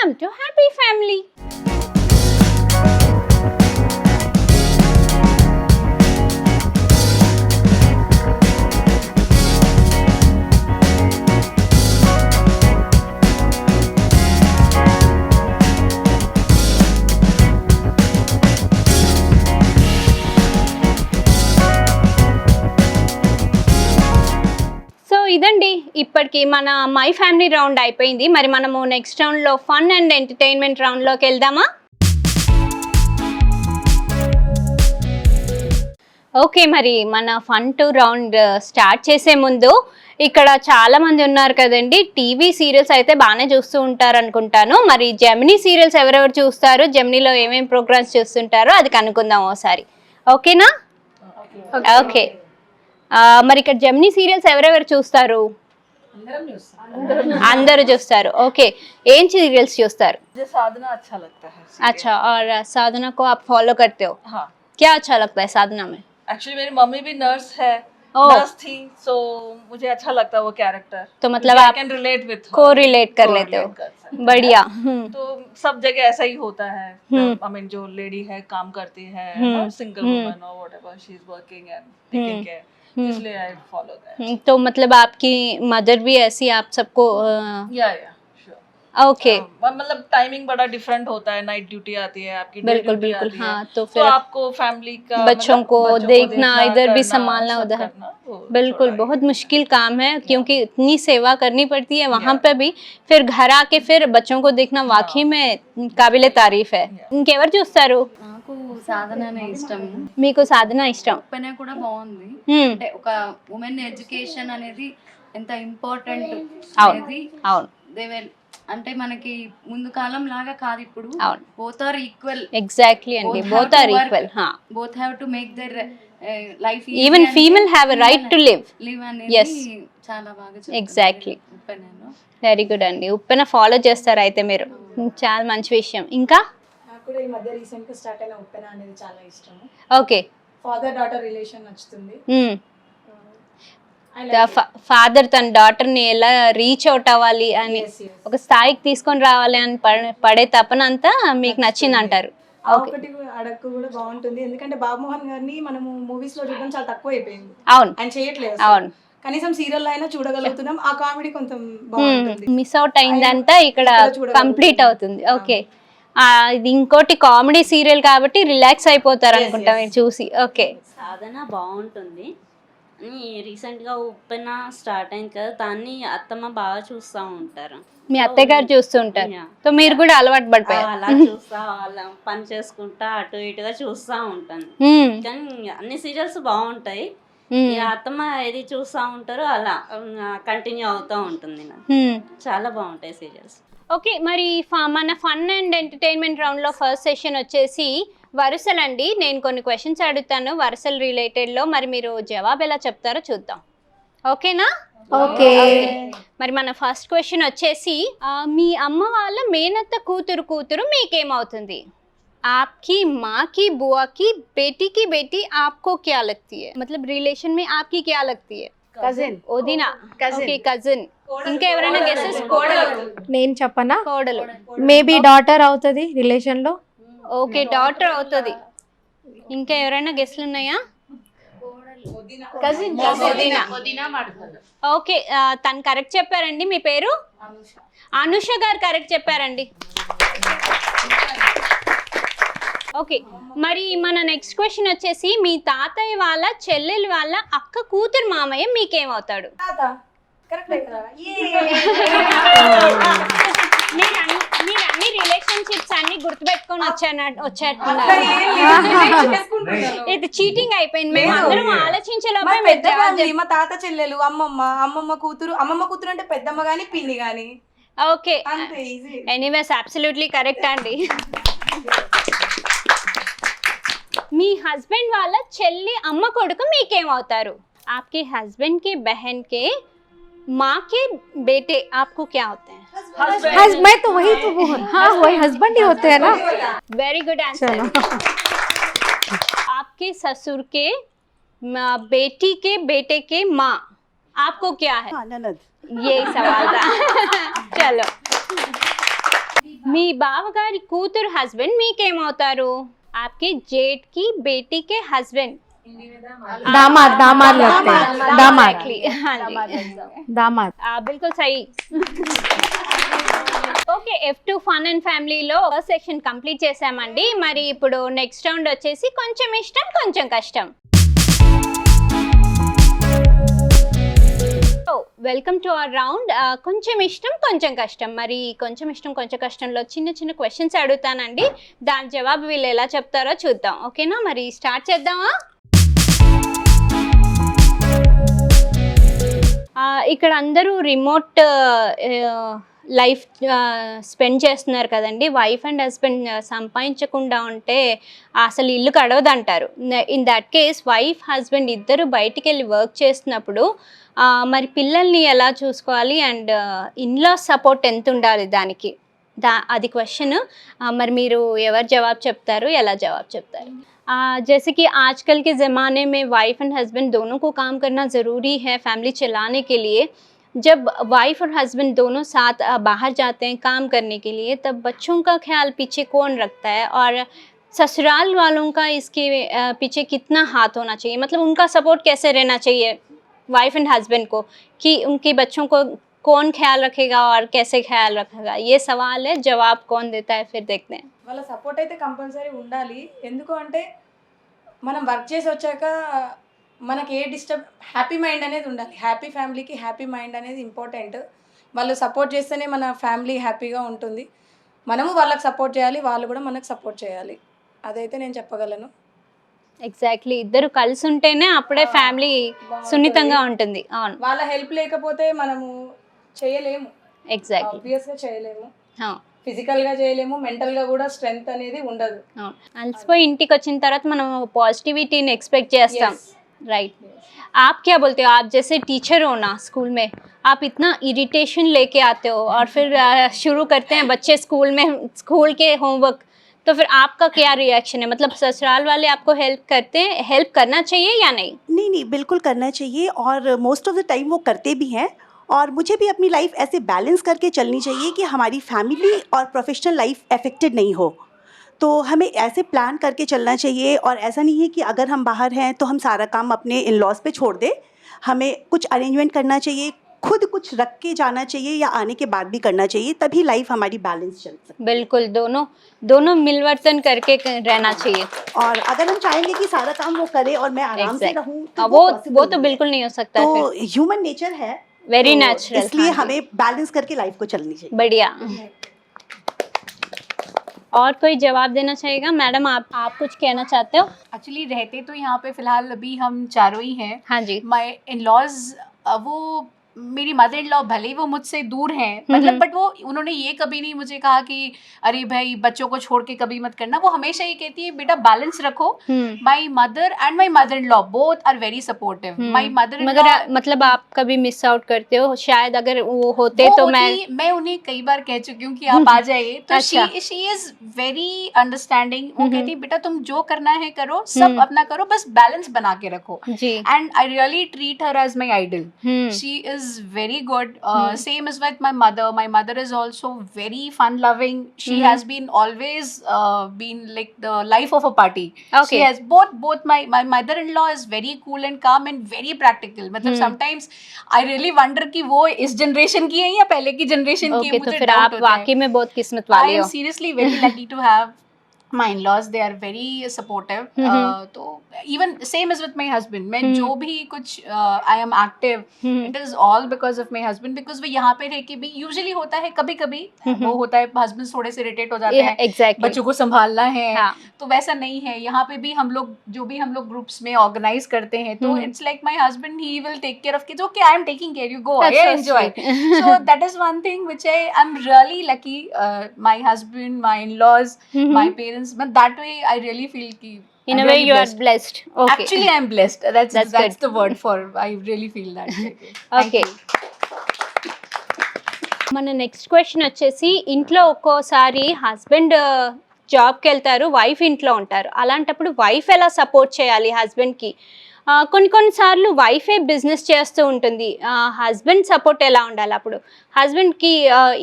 Welcome to Happy Family. ఇదండి ఇప్పటికి మన మై ఫ్యామిలీ రౌండ్ అయిపోయింది. మరి మనము నెక్స్ట్ రౌండ్లో ఫన్ అండ్ ఎంటర్టైన్మెంట్ రౌండ్లోకి వెళ్దామా? ఓకే, మరి మన ఫన్ టు రౌండ్ స్టార్ట్ చేసే ముందు ఇక్కడ చాలా మంది ఉన్నారు కదండి, టీవీ సీరియల్స్ అయితే బాగానే చూస్తూ ఉంటారు అనుకుంటాను. మరి జెమినీ సీరియల్స్ ఎవరెవరు చూస్తారు, జెమినీలో ఏమేమి ప్రోగ్రామ్స్ చూస్తుంటారో అది కనుక్కుందాం ఒకసారి. ఓకేనా? ఓకే, మరి ఇక్కడ జెమినీ సీరియల్స్ ఎవరెవరు చూస్తారు? అందరూ చూస్తారు. ఓకే, ఏం సీరియల్స్ చూస్తారు? साधना अच्छा लगता है. अच्छा, और साधना को आप फॉलो करते हो? हाँ. क्या अच्छा लगता है साधना में? एक्चुअली मेरी मम्मी भी नर्स है, नर्स थी, सो मुझे अच्छा लगता है वो कैरेक्टर. तो मतलब आप कैन रिलेट विद को रिलेट कर लेते हो. बढ़िया. तो सब जगह ऐसा ही होता है. आई मीन जो लेडी है काम करती है, सिंगल वुमन और whatever she is working and taking care, इसलिए आई फॉलो दैट. तो मतलब आपकी मदर भी ऐसी आप सबको या श्योर. ओके, मतलब टाइमिंग बड़ा डिफरेंट होता है. नाइट ड्यूटी आती है आपकी, बिल्कुल बिल्कुल. हाँ, तो तो फिर आपको फैमिली का बच्चों को देखना, इधर भी संभालना, सब उधर करना, वो बिल्कुल बहुत मुश्किल काम है, क्योंकि इतनी सेवा करनी पड़ती है वहाँ पे भी, फिर घर आके फिर बच्चों को देखना वाकई में काबिले तारीफ है. ఇంకెవరు చూస్తారు? నాకు సాధననే ఇష్టం. మీకు సాధన ఇష్టం? ఉప్పెన కూడా బాగుంది. అంటే ఒక ఉమెన్ ఎడ్యుకేషన్ అనేది ఎంత ఇంపార్టెంట్ అనేది అవును. దే విల్ అంటే మనకి ముందు కాలం లాగా కాదు ఇప్పుడు. Both are equal. ఎగ్జాక్ట్లీ అండి, both are equal. Both have to make their life. Even female have a right to live. అనేది చాలా బాగా చెప్పారు. ఎగ్జాక్ట్లీ. ఉప్పెనలో వెరీ గుడ్ అండి. ఉప్పెన ఫాలో చేస్తారు అయితే మీరు, చాలా మంచి విషయం. ఇంకా నాకు కూడా ఈ మధ్య రీసెంట్ గా స్టార్ట్ అయిన ఉప్పెన అనేది చాలా ఇష్టం. ఓకే, ఫాదర్ డాటర్ రిలేషన్ నచ్చుతుంది. ఫాదర్ తన డాటర్ ని ఎలా రీచ్ అవుట్ అవ్వాలి అని, ఒక స్థాయికి తీసుకొని రావాలి అని పడే తపన అంతా మీకు నచ్చింది అంటారు. ఒకటి అడక్కు కూడా బాగుంటుంది, ఎందుకంటే బాబుమోహన్ గారిని మనము మూవీస్ లో చూడడం చాలా తక్కువ అయిపోయింది. అవును, ఆయన చేయట్లేదు. అవును, కనీసం సీరియల్ అయినా చూడగలుగుతున్నాం. ఆ కామెడీ కొంచెం బాగుంటుంది. మిస్ అవుట్ అయిందంతా ఇక్కడ కంప్లీట్ అవుతుంది. ఓకే, ఇది ఇంకోటి కామెడీ సీరియల్ కాబట్టి రిలాక్స్ అయిపోతారు అనుకుంటా మీరు చూసి. ఓకే, సాధన బాగుంటుంది. రీసెంట్గా ఉప్పెన స్టార్ట్ అయింది కదా, దాన్ని అత్తమ్మ బాగా చూస్తూ ఉంటారు. మీ అత్తయ్య గారు చూస్తూ ఉంటారు, సో మీరు కూడా అలవాటు పడిపోయారు. అలా చూస్తా, అలా పని చేసుకుంటా అటు ఇటుగా చూస్తూ ఉంటాను. కానీ అన్ని సీరియల్స్ బాగుంటాయి. అత్తమ్మ ఏది చూస్తూ ఉంటారో అలా కంటిన్యూ అవుతూ ఉంటుంది. చాలా బాగుంటాయి సీరియల్స్. ఓకే, మరి మన ఫన్ అండ్ ఎంటర్టైన్మెంట్ రౌండ్లో ఫస్ట్ సెషన్ వచ్చేసి వరుసలండి. నేను కొన్ని క్వశ్చన్స్ అడుగుతాను వరుసలు రిలేటెడ్లో, మరి మీరు జవాబు ఎలా చెప్తారో చూద్దాం. ఓకేనా? ఓకే, మరి మన ఫస్ట్ క్వశ్చన్ వచ్చేసి, మీ అమ్మ వాళ్ళ మేనత్త కూతురు మీకేమవుతుంది? आपकी माँ की बुआ की बेटी आपको क्या लगती है? मतलब रिलेशन में आपकी क्या लगती है? కజిన్. ఓదినా. Okay, cousin. ఇంకా ఎవరైనా గెసెస్? కోడలు. నేను చెప్పనా? కోడలు. మేబీ డాటర్ అవుతుంది రిలేషన్ లో. ఓకే, డాటర్ అవుతుంది. ఇంకా ఎవరైనా గెస్ట్లు ఉన్నాయా? కజిన్. ఓకే, తను కరెక్ట్ చెప్పారండి. మీ పేరు? అనుష గారు కరెక్ట్ చెప్పారండి. ఓకే, మరి మన నెక్స్ట్ క్వశ్చన్ వచ్చేసి, మీ తాతయ్య వాళ్ళ చెల్లెలు వాళ్ళ అక్క కూతురు మామయ్య మీకేమవుతాడు? మీరు అన్ని రిలేషన్షిప్స్ అన్ని గుర్తుపెట్టుకొని వచ్చేట్టున్నారు. ఇది చీటింగ్ అయిపోయింది. మేము అందరం ఆలోచించేలోపే మా తాత చెల్లెలు, అమ్మమ్మ కూతురు అంటే పెద్దమ్మ గాని పిన్ని గాని. ఓకే, ఎనీవేస్ అబ్సల్యూట్లీ కరెక్ట్ అండి. మీ హస్బెండ్ వాళ్ళ చెల్లి అమ్మ కొడుకు మీకేమవుతారు? आपके हस्बैंड के बहन के माँ के बेटे आपको क्या होते हैं? मैं तो वही तो वो, हाँ वही हस्बैंड ही होते हैं ना. Very good answer. आपके ससुर के बेटी के बेटे के माँ आपको क्या है? ननद. यही सवाल था. चलो, మీ బావగారి కూతురు హస్బెండ్ మీకేమవుతారు? आपके जेठ की बेटी के हस्बैंड दामाद दामाद लगते हैं, दामाद हाँ जी दामाद। बिल्कुल सही। ఓకే F2 ఫన్ అండ్ ఫ్యామిలీలో ఫస్ట్ సెక్షన్ కంప్లీట్ చేసామండి. మరి ఇప్పుడు నెక్స్ట్ రౌండ్ వచ్చేసి కొంచెం ఇష్టం కొంచెం కష్టం. వెల్కమ్ టు అవర్ రౌండ్ కొంచెం ఇష్టం కొంచెం కష్టం. మరి కొంచెం ఇష్టం కొంచెం కష్టంలో చిన్న చిన్న క్వశ్చన్స్ అడుగుతానండి, దాని జవాబు వీళ్ళు ఎలా చెప్తారో చూద్దాం. ఓకేనా, మరి స్టార్ట్ చేద్దామా? ఇక్కడ అందరూ రిమోట్ లైఫ్ స్పెండ్ చేస్తున్నారు కదండి. వైఫ్ అండ్ హస్బెండ్ సంపాదించకుండా ఉంటే అసలు ఇల్లు గడవదంటారు. In that case wife husband ఇద్దరు బయటికి వెళ్ళి వర్క్ చేస్తున్నప్పుడు మరి పిల్లల్ని ఎలా చూసుకోవాలి అండ్ ఇన్లా సపోర్ట్ ఎంత ఉండాలి దానికి, అది క్వశ్చన్. మరి మీరు ఎవరు జవాబు చెప్తారు, ఎలా జవాబు చెప్తారు? जैसे कि आजकल के ज़माने में वाइफ एंड हस्बैंड दोनों को काम करना ज़रूरी है फैमिली चलाने के लिए. जब वाइफ और हस्बैंड दोनों साथ बाहर जाते हैं काम करने के लिए, तब बच्चों का ख्याल पीछे कौन रखता है और ससुराल वालों का इसके पीछे कितना हाथ होना चाहिए? मतलब उनका सपोर्ट कैसे रहना चाहिए वाइफ एंड हस्बैंड को कि उनके बच्चों को कौन ख्याल रखेगा और कैसे ख्याल रखेगा? ये सवाल है, जवाब कौन देता है फिर देखते हैं. వాళ్ళ సపోర్ట్ అయితే కంపల్సరీ ఉండాలి. ఎందుకు అంటే మనం వర్క్ చేసి వచ్చాక మనకి ఏ డిస్టర్బ్ హ్యాపీ మైండ్ అనేది ఉండాలి. హ్యాపీ ఫ్యామిలీకి హ్యాపీ మైండ్ అనేది ఇంపార్టెంట్. వాళ్ళు సపోర్ట్ చేస్తేనే మన ఫ్యామిలీ హ్యాపీగా ఉంటుంది. మనము వాళ్ళకి సపోర్ట్ చేయాలి, వాళ్ళు కూడా మనకు సపోర్ట్ చేయాలి. అదైతే నేను చెప్పగలను. ఎగ్జాక్ట్లీ, ఇద్దరు కలిసి ఉంటేనే అప్పుడే ఫ్యామిలీ సున్నితంగా ఉంటుంది. అవును, వాళ్ళ హెల్ప్ లేకపోతే మనము చేయలేము. ఎగ్జాక్ట్లీ, ఆబ్వియస్గా చేయలేము. ఫిజికల్గా చేయలేము, మెంటల్గా కూడా స్ట్రెంగ్త్ అనేది ఉండదు. అలసిపోయి ఇంటికి వచ్చిన తర్వాత మనం పాజిటివిటీని ఎక్స్పెక్ట్ చేస్తాం, రాइट? आप क्या बोलते हो? आप जैसे टीचर हो ना स्कूल में, आप इतना इरिटेशन लेके आते हो और फिर शुरू करते हैं बच्चे स्कूल में स्कूल के होमवर्क, तो फिर आपका क्या रिएक्शन है? मतलब ससुराल वाले आपको हेल्प करते हैं, हेल्प करना चाहिए या नहीं? नहीं बिल्कुल करना चाहिए और मोस्ट ऑफ द टाइम वो करते भी हैं. और मुझे भी अपनी लाइफ ऐसे बैलेंस करके चलनी चाहिए कि हमारी फैमिली और प्रोफेशनल लाइफ अफेक्टेड नहीं हो. तो हमें ऐसे प्लान करके चलना चाहिए और ऐसा नहीं है कि अगर हम बाहर हैं तो हम सारा काम अपने इन लॉज पे छोड़ दें. हमें कुछ अरेंजमेंट करना चाहिए, खुद कुछ रख के जाना चाहिए या आने के बाद भी करना चाहिए, तभी लाइफ हमारी बैलेंस चल सकती है. बिल्कुल, दोनों मिलवर्तन करके रहना चाहिए. और अगर हम चाहेंगे कि सारा काम वो करे और मैं आराम से रहूं तो वो possible तो नहीं बिल्कुल नहीं हो सकता. है. तो ह्यूमन नेचर है, वेरी तो नेचुरल, इसलिए हमें बैलेंस करके लाइफ को चलनी चाहिए. बढ़िया. और कोई जवाब देना चाहेगा? मैडम आप कुछ कहना चाहते हो? एक्चुअली रहते तो यहाँ पे फिलहाल अभी हम चारों ही हैं. हाँ जी. माय इन लॉज वो मेरी मदर इन लॉ भले वो मुझसे दूर हैं, मतलब बट वो उन्होंने ये कभी नहीं मुझे कहा कि अरे भाई बच्चों को छोड़ के कभी मत करना. वो हमेशा ये कहती है बेटा बैलेंस रखो. My mother and my mother in law both are very supportive. My mother in law मतलब आप कभी मिस आउट करते हो? शायद अगर वो होते तो मैं उन्हें कई बार कह चुकी हूँ कि आप आ जाइए. तो शी इज वेरी अंडरस्टैंडिंग. वो कहती है बेटा तुम जो करना है करो, सब अपना करो, बस बैलेंस बना के रखो. And I really treat her as my idol. She is very good. Same as with my mother. My mother is also very fun loving. She has been always been like the life of a party. Okay. She has both my mother-in-law is very cool and calm and very practical. मतलब sometimes I really wonder कि वो इस generation की है या पहले की generation की है. तो फिर आप वाकई में बहुत किस्मत वाले हो. I am seriously very lucky to have my in-laws. They are very supportive. तो even same as with my husband. मैं जो भी कुछ I am active. It is all because of my husband. Because वो यहाँ पे रह के भी usually होता है कभी कभी वो होता है husband थोड़े से irritate हो जाते हैं. Exactly. बच्चों को संभालना है. हाँ. तो वैसा नहीं है यहाँ पे भी. हम लोग जो भी हम लोग ग्रुप्स में ऑर्गेनाइज करते हैं तो it's like my husband he will take care of kids. Okay, I am taking care. You go ahead, enjoy. So that is one thing which I'm really lucky. My husband, my in-laws, my parents. But that way I really feel कि in a way you are blessed. Okay. Actually I am blessed. That's good. the word for. I really feel that. Okay. మన next question వచ్చేసి ఇంట్లో ఒక్కోసారి husband జాబ్కి వెళ్తారు, wife ఇంట్లో ఉంటారు. అలాంటప్పుడు వైఫ్ ఎలా సపోర్ట్ చేయాలి హస్బెండ్కి? కొన్ని కొన్నిసార్లు వైఫే బిజినెస్ చేస్తూ ఉంటుంది, హస్బెండ్ సపోర్ట్ ఎలా ఉండాలి అప్పుడు? హస్బెండ్కి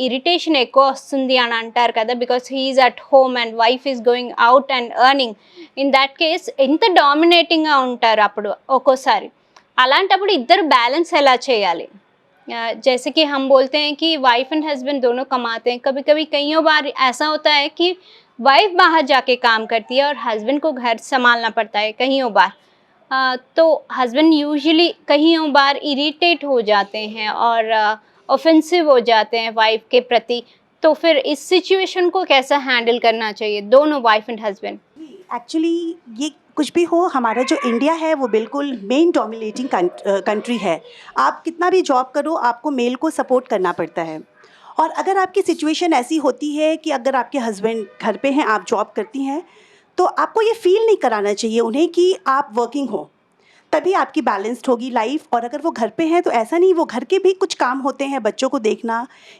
ఇరిటేషన్ ఎక్కువ వస్తుంది అని అంటారు కదా, because he is at home and wife is going out and earning. In that case ఎంత డామినేటింగ్గా ఉంటారు అప్పుడు ఒక్కోసారి? అలాంటప్పుడు ఇద్దరు బ్యాలెన్స్ ఎలా చేయాలి? जैसे कि हम बोलते हैं कि वाइफ एंड हस्बैंड दोनों कमाते हैं, कभी कभी कईयों बार ऐसा होता है कि वाइफ बाहर जाके काम करती है और हस्बैंड को घर संभालना पड़ता है कईयों बार। तो हस्बैंड यूजुअली कईयों बार इरिटेट हो जाते हैं और ऑफेंसिव हो जाते हैं वाइफ के प्रति, तो फिर इस सिचुएशन को कैसा हैंडल करना चाहिए दोनों वाइफ एंड हस्बैंड? एक्चुअली ये कुछ भी हो, हमारा जो इंडिया है वो बिल्कुल मेन डोमिनेटिंग कंट्री है। आप कितना भी जॉब करो, आपको मेल को सपोर्ट करना पड़ता है। और अगर आपकी सिचुएशन ऐसी होती है कि अगर आपके हस्बैंड घर पे हैं, आप जॉब करती हैं, तो आपको ये फील नहीं कराना चाहिए उन्हें कि आप वर्किंग हो, तभी आपकी बैलेंस्ड होगी लाइफ। और अगर वो घर पे हैं तो ऐसा नहीं, वो घर के भी कुछ काम होते हैं, बच्चों को देखना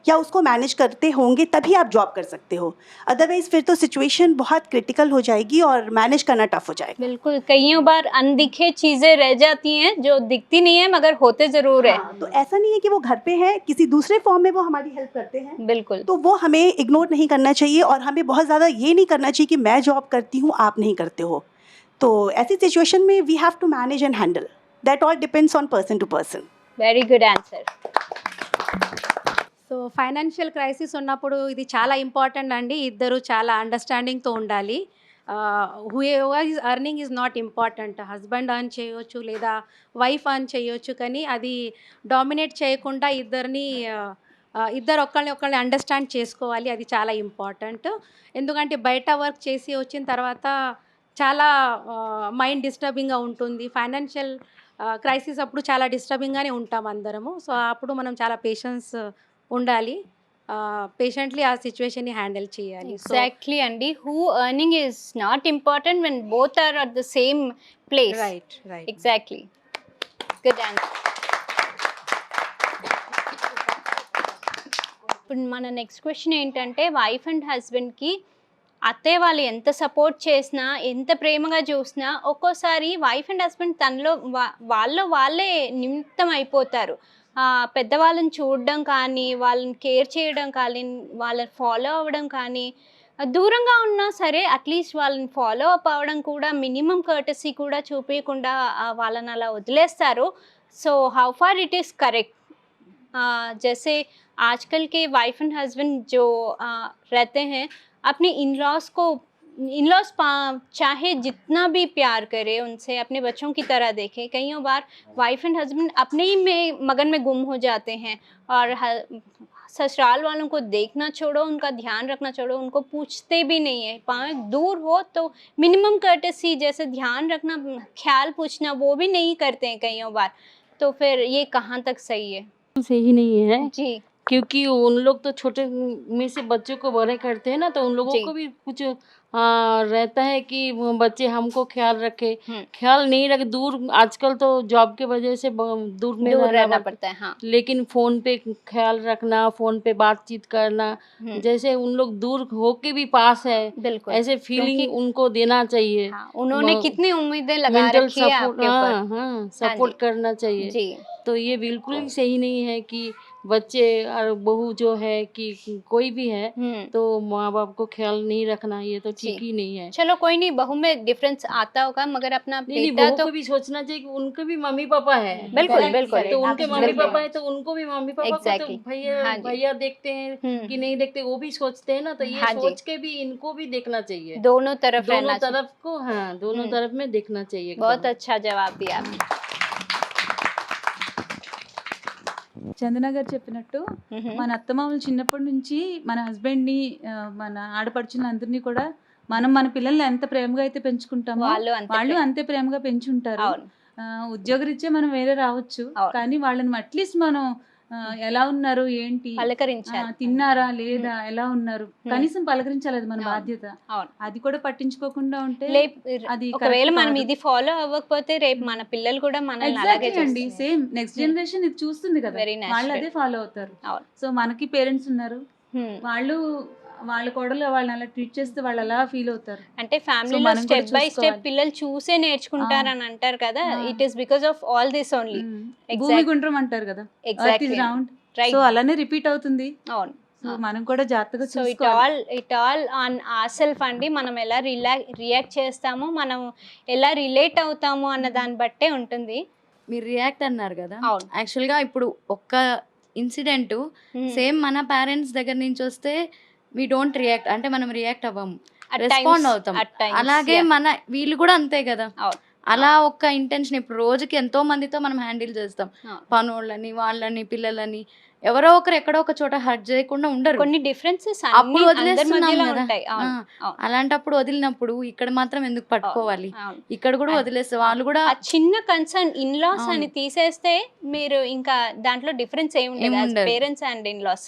या उसको मैनेज करते होंगे, तभी आप जॉब कर सकते हो। अदरवाइज़ फिर तो सिचुएशन बहुत क्रिटिकल हो जाएगी और मैनेज करना टफ हो जाएगा। बिल्कुल, कईयों बार अनदिखे चीज़ें रह जाती हैं जो दिखती नहीं है मगर होते ज़रूर है। तो ऐसा नहीं है कि वो घर पे हैं, किसी दूसरे फॉर्म में वो हमारी हेल्प करते हैं, बिल्कुल, तो वो हमें इग्नोर नहीं करना चाहिए। और हमें बहुत ज़्यादा ये नहीं करना चाहिए कि मैं जॉब करती हूँ, आप नहीं करते हो। तो ऐसी सिचुएशन में we have to manage and handle, that all depends on person to person. Very good answer. So financial crisis ఉన్నప్పుడు ఇది చాలా ఇంపార్టెంట్ అండి. ఇద్దరు చాలా అండర్స్టాండింగ్తో ఉండాలి. Whoever is earning is not important. Husband earn చేయొచ్చు లేదా వైఫ్ అర్న్ చేయొచ్చు, కానీ అది డామినేట్ చేయకుండా ఇద్దరు ఒకళ్ళని అండర్స్టాండ్ చేసుకోవాలి. అది చాలా ఇంపార్టెంట్. ఎందుకంటే బయట వర్క్ చేసి వచ్చిన తర్వాత చాలా మైండ్ డిస్టర్బింగ్గా ఉంటుంది. ఫైనాన్షియల్ క్రైసిస్ అప్పుడు చాలా డిస్టర్బింగ్గానే ఉంటాం అందరము. సో అప్పుడు మనం చాలా పేషెన్స్ ఉండాలి, పేషెంట్లీ ఆ సిచ్యువేషన్ని హ్యాండిల్ చేయాలి. ఎగ్జాక్ట్లీ అండి. Who earning is not important when both are at the same place. Right right exactly, good answer. ఇప్పుడు మన నెక్స్ట్ క్వశ్చన్ ఏంటంటే, వైఫ్ అండ్ హస్బెండ్కి అత్తయ్య వాళ్ళు ఎంత సపోర్ట్ చేసినా, ఎంత ప్రేమగా చూసినా, ఒక్కోసారి వైఫ్ అండ్ హస్బెండ్ తనలో వాళ్ళే నిమిత్తం అయిపోతారు. పెద్దవాళ్ళని చూడడం కానీ, వాళ్ళని కేర్ చేయడం కానీ, వాళ్ళని ఫాలో అవ్వడం కానీ, దూరంగా ఉన్నా సరే అట్లీస్ట్ వాళ్ళని ఫాలో అప్ అవ్వడం కూడా, మినిమం కర్టసీ కూడా చూపించకుండా వాళ్ళని అలా వదిలేస్తారు. So how far it is correct? जैसे आजकल के वाइफ एंड हस्बैंड जो रहते हैं, अपने इन-लॉज चाहे जितना भी प्यार करे उनसे, अपने बच्चों की तरह देखे, कईयों बार वाइफ एंड हस्बैंड अपने ही में मगन में गुम हो जाते हैं और ससुराल वालों को देखना छोड़ो, उनका ध्यान रखना छोड़ो, उनको पूछते भी नहीं है. पाँव दूर हो तो मिनिमम कर्टसी जैसे ध्यान रखना, ख्याल पूछना, वो भी नहीं करते हैं कईयों बार. तो फिर ये कहाँ तक सही है? सही नहीं है जी, क्योंकि उन लोग तो छोटे में से बच्चों को बड़े करते हैं ना, तो उन लोगों जी. को भी कुछ रहता है कि वो बच्चे हमको ख्याल रखे, हम्म. ख्याल नहीं रखे। दूर आजकल तो जॉब के वजह से दूर में दूर रहना रहना पड़ता पड़ता है. हाँ, लेकिन फ़ोन पे ख्याल रखना, फ़ोन पे बातचीत करना, जैसे उन लोग दूर होके भी पास है, बिल्कुल. ऐसे फीलिंग क्योंकि उनको देना चाहिए। हाँ, उन्होंने वो कितनी उम्मीदें लगा मेंटल रखी है सपोर्ट, आपके ऊपर. हाँ हाँ, सपोर्ट जी. करना चाहिए। जी, तो ये बिल्कुल ही सही नहीं है कि बच्चे और बहू जो है कि कोई भी है तो माँ बाप को ख्याल नहीं रखना, ये तो ठीक जी. ही नहीं है। चलो कोई नहीं, बहू में डिफरेंस आता होगा मगर अपना नहीं बेटा बहू तो को भी सोचना चाहिए कि उनके भी मम्मी पापा है। बिल्कुल, बिल्कुल. तो उनके मम्मी बिल्कुल. पापा है तो उनको भी मम्मी पापा को तो Exactly. भैया हाँ जी. भैया देखते हैं कि नहीं देखते, वो भी सोचते हैं ना, तो ये हाँ जी. सोच के भी इनको भी देखना चाहिए। दोनों तरफ दोनों रहना चाहिए. तरफ को, हाँ दोनों तरफ में देखना चाहिए एकदम। बहुत अच्छा जवाब दिया आपने. చందన గారు చెప్పినట్టు మన అత్తమామలు చిన్నప్పటి నుంచి మన హస్బెండ్ని మన ఆడపడుచుని అందరినీ కూడా మన పిల్లల్ని ఎంత ప్రేమగా అయితే పెంచుకుంటామో వాళ్ళు అంతే ప్రేమగా పెంచుంటారు. ఉద్యోగరీత్యా మనం వేరే రావచ్చు, కానీ వాళ్ళని అట్లీస్ట్ మనం ఎలా ఉన్నారు ఏంటి, తిన్నారా లేదా, ఎలా ఉన్నారు, కనీసం పలకరించాలి, అది మన బాధ్యత. అది కూడా పట్టించుకోకుండా ఉంటే అది ఒకవేళ మనం ఇది ఫాలో అవ్వకపోతే రేపు మన పిల్లలు కూడా మనల్ని అలాగే అండి, సేమ్ నెక్స్ట్ జనరేషన్ ఇది చూస్తుంది కదా, వాళ్ళు అదే ఫాలో అవుతారు. సో మనకి పేరెంట్స్ ఉన్నారు, వాళ్ళు వాళ్ళ కోడలు వాళ్ళని అలా ట్రీట్ చేస్తే వాళ్ళు అలా ఫీల్ అవుతారు. అంటే ఫ్యామిలీలో మనం కూడా స్టెప్ బై స్టెప్ చూసుకోవాలి. పిల్లలు చూసే నేర్చుకుంటారని అంటారు కదా, it is because of all this only. భూమి గుండ్రం అంటారు కదా, ఎర్త్ ఇస్ రౌండ్. సో అలానే రిపీట్ అవుతుంది. అవును. సో మనం కూడా జాగ్రత్తగా సో చూసుకోవాలి. It all on our self అండి. మనం ఎలా రియాక్ట్ చేస్తాము, మనం ఎలా రిలేట్ అవుతాము అన్న దాన్ని బట్టే ఉంటుంది. మీరు రియాక్ట్ అన్నారు కదా, అవును. యాక్చువల్గా ఇప్పుడు ఒక్క ఇన్సిడెంట్ సేమ్ మన పేరెంట్స్ దగ్గర నుంచి వస్తే వి డోంట్ రియాక్ట్, అంటే మనం రియాక్ట్ అవ్వము, రెస్పాండ్ అవుతాం. అలాగే మన వీళ్ళు కూడా అంతే కదా. అలా ఒక్క ఇంటెన్షన్ ఇప్పుడు రోజుకి ఎంతో మందితో మనం హ్యాండిల్ చేస్తాం, పనులని వాళ్ళని పిల్లలని, ఎవరో ఒకరు ఎక్కడో ఒక చోట హర్ట్ చేయకుండా ఉండరు. కొన్ని డిఫరెన్సెస్ అప్పుడు వదిలేస్తున్నాం కదా. అలాంటప్పుడు వదిలినప్పుడు ఇక్కడ మాత్రం ఎందుకు పట్టుకోవాలి, ఇక్కడ కూడా వదిలేస్తే వాళ్ళు కూడా చిన్న కన్సర్న్ ఇన్లాస్ అని తీసేస్తే మీరు ఇంకా దాంట్లో డిఫరెన్స్ ఏమి ఉండదు. పేరెంట్స్ అండ్ ఇన్లాస్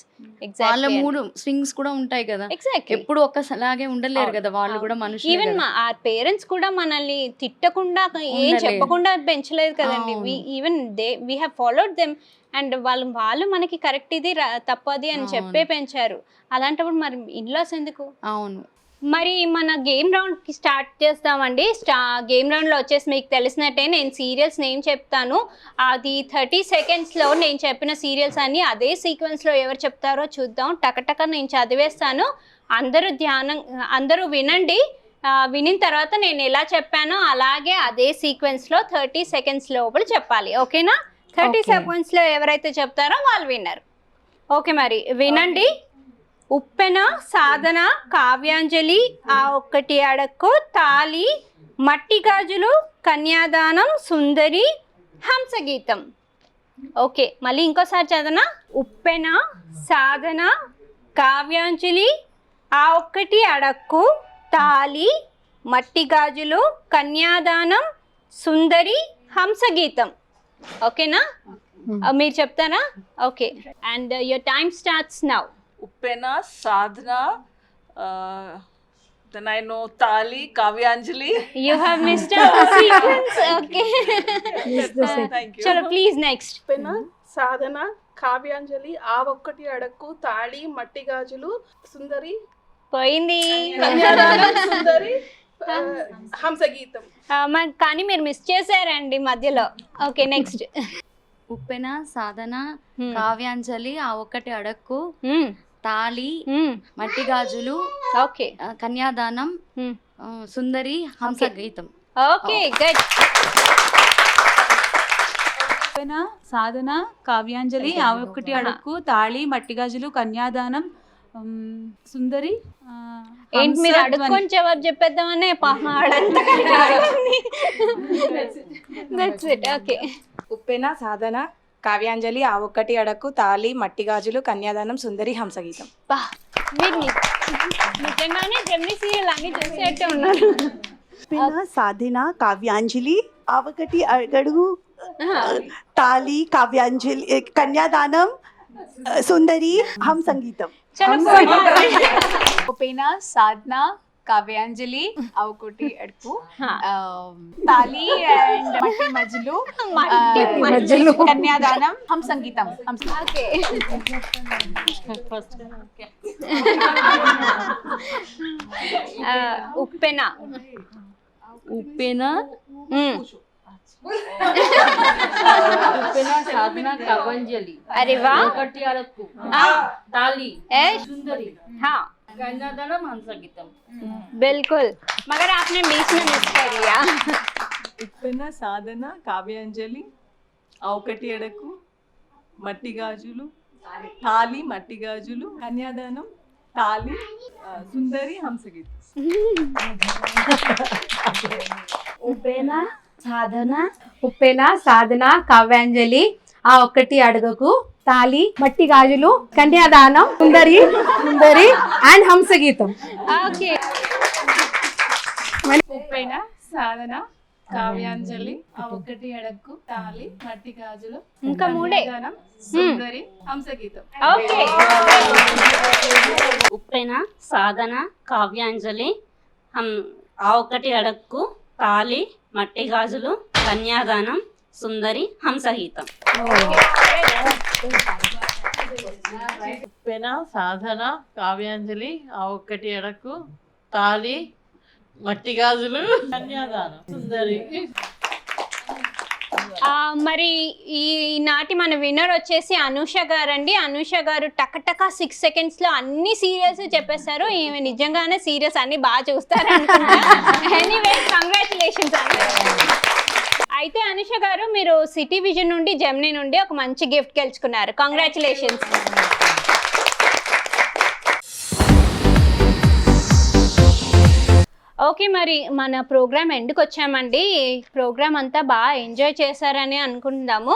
వాళ్ళ మూడు స్వింగ్స్ కూడా ఉంటాయి కదా. ఎప్పుడు ఒక్కలాగే ఉండలేరు కదా, వాళ్ళు కూడా మనుషులు. ఈవెన్ ఆ పేరెంట్స్ కూడా మనల్ని తిట్టకుండా ఏం చెప్పకుండా పెంచలేదు కదండి. Even we have followed them and వాళ్ళు మనకి కరెక్ట్ ఇది తప్పది అని చెప్పే పెంచారు. అలాంటప్పుడు మరి ఇన్లాస్ ఎందుకు? అవును. మరి మన గేమ్ రౌండ్కి స్టార్ట్ చేస్తామండి. గేమ్ రౌండ్లో వచ్చేసి మీకు తెలిసినట్టే నేను సీరియల్స్ నేమ్ చెప్తాను. అది 30 సెకండ్స్లో నేను చెప్పిన సీరియల్స్ అన్నీ అదే సీక్వెన్స్లో ఎవరు చెప్తారో చూద్దాం. టకటక నేను చదివేస్తాను, అందరూ వినండి. వినిన తర్వాత నేను ఎలా చెప్పానో అలాగే అదే సీక్వెన్స్లో 30 సెకండ్స్ లోపల చెప్పాలి. ఓకేనా? 30 సెకండ్స్లో ఎవరైతే చెప్తారో వాళ్ళు విన్నారు. ఓకే, మరి వినండి. ఉప్పెన, సాధన, కావ్యాంజలి, ఆ ఒక్కటి అడక్కు, తాళి, మట్టి గాజులు, కన్యాదానం, సుందరి, హంసగీతం. ఓకే, మళ్ళీ ఇంకోసారి చదవనా? ఉప్పెన, సాధన, కావ్యాంజలి, ఆ ఒక్కటి అడక్కు, తాళి, మట్టి గాజులు, కన్యాదానం, సుందరి, హంసగీతం. ఓకేనా? మీరు చెప్తారా? Okay, and your time starts now. Uppena, Sadhana, then I know Tali, Kavyanjali. You have missed a sequence. Okay. Thank you. Chalo, please next. ఉప్పెన, సాధన, కావ్యాంజలి, ఆ ఒక్కటి అడక్కు, తాళి, మట్టి గాజులు, సుందరి, పోయింది. కన్యాదానం, సుందరి, హంసగీతం. కానీ మీరు మిస్ చేశారండి మధ్యలో. Okay, next. Uppena, Sadhana, Kavyanjali, Aa Okkati Adakku, Taali, Matti Gajulu, okay, Kanyadanam, Sundari, Hamsageetham. Okay, good. Uppena, Sadhana, Kavyanjali, Aa Okkati Adakku, Taali, Matti గాజులు, కన్యాదానం, సుందరి. ఏంటి మీరు అడుక్కొని జవాబు చెప్పేద్దామనే పాడంతా. That's it. Okay. Uppena, Sadhana, Kavyanjali, Aa Okkati Adakku, Taali, Matti గాజులు, కన్యాదానం, సుందరి, హంసగీతం. మీరు నిజంగానే జెమిని సీరియల్ అన్ని చూసేట్టే ఉన్నారు. ఉప్పెన, సాధన, కావ్యాంజలి, ఆ ఒకటి అడుగు, తాళి, కావ్యాంజలి, కన్యాదానం, సుందరి, హంసగీతం. ఉప్పెన, సాధన, కావ్యాంజలి, ఆ ఒకటి అడుగు, తాళి అండ్ మట్టి మజ్జలు, కన్యాదానం, హంసగీతం. ఓకే. ఉప్పెన, ఉప్పెన, సాధన, కావ్యాంజలి, अरे वाह, ఒకటి అడక్కు, తాళి, सुंदरी, हाँ, कन्यादानम, हंसगीतम. बिल्कुल, मगर आपने बीच में मिस कर लिया. ఉప్పెన, సాధన, కావ్యాంజలి, ఆ ఒకటి అడకు, మట్టి గాజులు, తాళి, మట్టి గాజులు, కన్యాదానం, తాళి, సుందరి, హంసగీతం. ఉప్పెన, సాధన, కావ్యాంజలి, ఆ ఒక్కటి అడుగుకు, తాళి, మట్టి గాజులు, కన్యాదానం, సుందరి అండ్ హంసగీతం. ఓకే. ఉప్పెన, సాధన, కావ్యాంజలి, ఆ ఒకటి అడక్కు, తాళి, మట్టి గాజులు, ఇంకా మూడే. సుందరి, హంసగీతం. ఓకే. ఉప్పెన, సాధన, కావ్యాంజలి, ఆ ఒకటి అడక్కు, తాళి, మట్టి గాజులు, కన్యాదానం, సుందరి, హంసగీతం. పెన సాధన కావ్యాంజలి ఆ ఒక్కటి ఎడకు తాళి మట్టి గాజులు కన్యాదానం సుందరి. మరి ఈనాటి మన విన్నర్ వచ్చేసి అనూష గారు అండి. అనూష గారు టకటక 6 సెకండ్స్లో అన్ని సీరియల్స్ చెప్పేశారు. ఈమె నిజంగానే సీరియల్స్ అన్ని బాగా చూస్తారు అనుకుంటా. ఎనీవే కంగ్రాచులేషన్స్ అండి. అయితే అనూష గారు మీరు సిటీ విజన్ నుండి జెమినీ నుండి ఒక మంచి గిఫ్ట్ గెలుచుకున్నారు. కంగ్రాచులేషన్స్. ఓకే, మరి మన ప్రోగ్రామ్ ఎండ్కి వచ్చామండి. ప్రోగ్రామ్ అంతా బాగా ఎంజాయ్ చేశారని అనుకుందాము.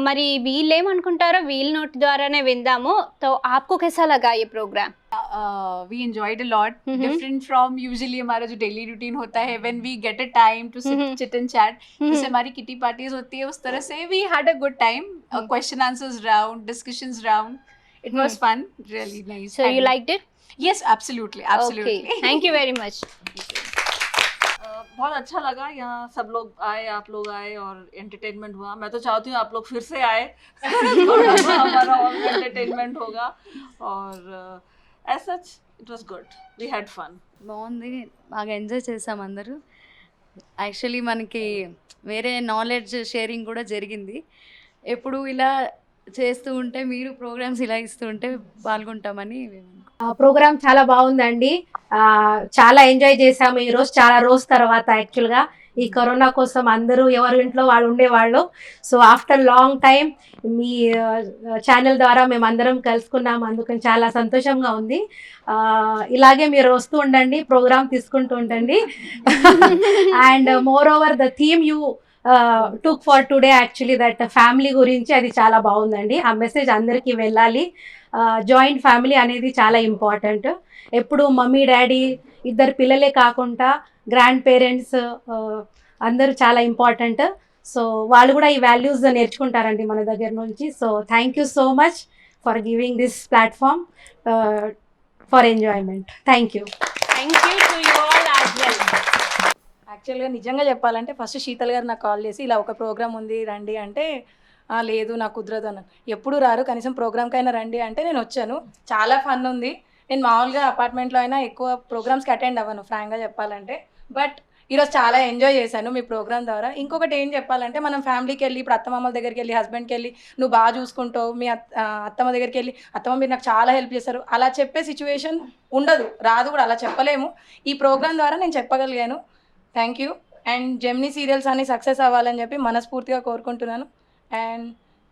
మరి వీళ్ళు ఏమనుకుంటారో వీళ్ళ నోటి ద్వారానే విందాము. తో आपको कैसा लगा ये programme? We enjoyed a lot. Different from usually हमारा जो डेली रूटीन होता है when we get a time to sit chit and chat. जैसे हमारी किटी पार्टीज होती है उस तरह से we had a good time. A question answers round, discussions round. It was fun, really nice. So you liked it? Yes, absolutely, absolutely. Okay, thank you very much. बहुत अच्छा लगा, यहाँ सब लोग आए, आप लोग आए और एंटरटेनमेंट हुआ. मैं तो चाहती हूँ आप लोग फिर से आए. हमारा और एंटरटेनमेंट होगा और as such it was good. We had fun. బాగుంది, బాగా ఎంజాయ్ చేసాం అందరూ. యాక్చువల్లీ మనకి వేరే నాలెడ్జ్ షేరింగ్ కూడా జరిగింది. ఎప్పుడు ఇలా చేస్తూ ఉంటే మీరు ప్రోగ్రామ్స్ ఇలా ఇస్తూ ఉంటే పాల్గొంటామని ప్రోగ్రామ్ చాలా బాగుందండి. చాలా ఎంజాయ్ చేసాము ఈరోజు, చాలా రోజు తర్వాత. యాక్చువల్గా ఈ కరోనా కోసం అందరూ ఎవరి ఇంట్లో వాళ్ళు ఉండేవాళ్ళు. సో ఆఫ్టర్ లాంగ్ టైం మీ ఛానల్ ద్వారా మేము అందరం కలుసుకున్నాము, అందుకని చాలా సంతోషంగా ఉంది. ఇలాగే మీరు వస్తూ ఉండండి, ప్రోగ్రామ్ తీసుకుంటూ ఉండండి. And more over the theme you took for today actually that family గురించి, అది చాలా బాగుందండి. ఆ మెసేజ్ అందరికీ వెళ్ళాలి. జాయింట్ ఫ్యామిలీ అనేది చాలా ఇంపార్టెంట్. ఎప్పుడు మమ్మీ డాడీ ఇద్దరు పిల్లలే కాకుండా గ్రాండ్ పేరెంట్స్ అందరూ చాలా ఇంపార్టెంట్. సో వాళ్ళు కూడా ఈ వాల్యూస్ నేర్చుకుంటారండి మన దగ్గర నుంచి. So thank you so much for giving this platform for enjoyment. Thank you. Thank you to you all as well. యాక్చువల్గా నిజంగా చెప్పాలంటే ఫస్ట్ శీతల్ గారు నాకు కాల్ చేసి ఇలా ఒక ప్రోగ్రామ్ ఉంది రండి అంటే, లేదు నాకు కుదరదు అన్నాను. ఎప్పుడు రారు, కనీసం ప్రోగ్రామ్కైనా రండి అంటే నేను వచ్చాను. చాలా ఫన్ ఉంది. నేను మామూలుగా అపార్ట్మెంట్లో అయినా ఎక్కువ ప్రోగ్రామ్స్కి అటెండ్ అవ్వను ఫ్రాంక్గా చెప్పాలంటే, బట్ ఈరోజు చాలా ఎంజాయ్ చేశాను మీ ప్రోగ్రామ్ ద్వారా. ఇంకొకటి ఏం చెప్పాలంటే, మనం ఫ్యామిలీకి వెళ్ళి ఇప్పుడు అత్తమామల దగ్గరికి వెళ్ళి హస్బెండ్కి వెళ్ళి నువ్వు బాగా చూసుకుంటావు, మీ అత్తమ్మ దగ్గరికి వెళ్ళి అత్తమ్మ మీరు నాకు చాలా హెల్ప్ చేస్తారు అలా చెప్పే సిచ్యువేషన్ ఉండదు, రాదు కూడా, అలా చెప్పలేము. ఈ ప్రోగ్రామ్ ద్వారా నేను చెప్పగలిగాను. Thank you. And Gemini serials అన్ని సక్సెస్ అవ్వాలని చెప్పి మనస్ఫూర్తిగా కోరుకుంటున్నాను. And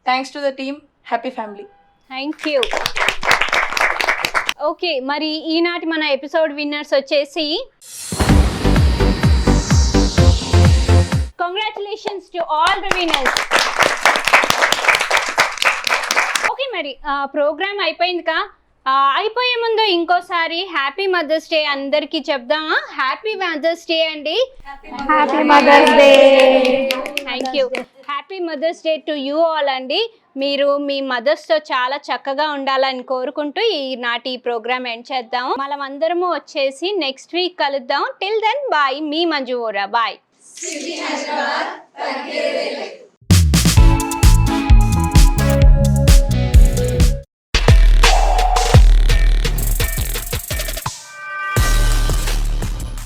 thanks to the team. Happy family. Thank you. Okay, మరి ఈనాటి మన ఎపిసోడ్ విన్నర్స్ వచ్చేసి congratulations to all the winners. Okay, మరి ప్రోగ్రామ్ అయిపోయిందిగా. అయిపోయే ముందు ఇంకోసారి హ్యాపీ మదర్స్ డే అందరికీ చెప్దామా? హ్యాపీ మదర్స్ డే అండి. Happy Mother's Day. Thank you. Happy Mother's Day to you all అండి. మీరు మీ మదర్స్తో చాలా చక్కగా ఉండాలని కోరుకుంటూ ఈనాటి ప్రోగ్రామ్ ఎండ్ చేద్దాం. మనం అందరము వచ్చేసి నెక్స్ట్ వీక్ కలుద్దాం. Till then bye. మీ మంజు ఓరా. బాయ్.